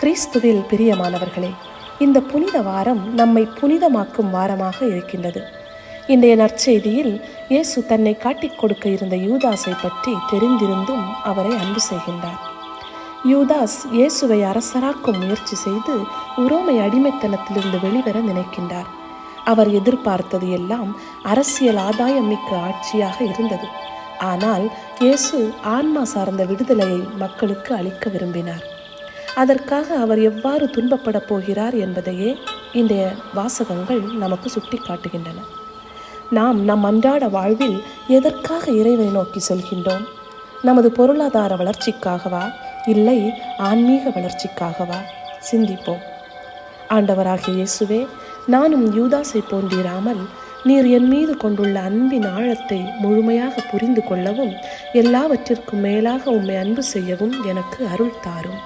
கிறிஸ்துவில் பிரியமானவர்களே, இந்த புனித வாரம் நம்மை புனிதமாக்கும் வாரமாக இருக்கின்றது. இன்றைய நற்செய்தியில் இயேசு தன்னை காட்டிக் கொடுக்க இருந்த யூதாஸை பற்றி தெரிந்திருந்தும் அவரை அன்பு செய்கின்றார். யூதாஸ் இயேசுவை அரசராக்கும் முயற்சி செய்து உரோமை அடிமைத்தனத்திலிருந்து வெளிவர நினைக்கின்றார். அவர் எதிர்பார்த்தது எல்லாம் அரசியல் ஆதாயம் மிக்க ஆட்சியாக இருந்தது. ஆனால் இயேசு ஆன்மா சார்ந்த விடுதலையை மக்களுக்கு அளிக்க விரும்பினார். அதற்காக அவர் எவ்வாறு துன்பப்பட போகிறார் என்பதையே இன்றைய வாசகங்கள் நமக்கு சுட்டி காட்டுகின்றன. நாம் நம் அன்றாட வாழ்வில் எதற்காக இறைவனை நோக்கி செல்கின்றோம்? நமது பொருளாதார வளர்ச்சிக்காகவா, இல்லை ஆன்மீக வளர்ச்சிக்காகவா? சிந்திப்போம். ஆண்டவராகிய இயேசுவே, நானும் யூதாஸை போன்றிராமல் நீர் என் மீது கொண்டுள்ள அன்பின் ஆழத்தை முழுமையாக புரிந்து கொள்ளவும், எல்லாவற்றிற்கும் மேலாக உம்மை அன்பு செய்யவும் எனக்கு அருள் தாரும்.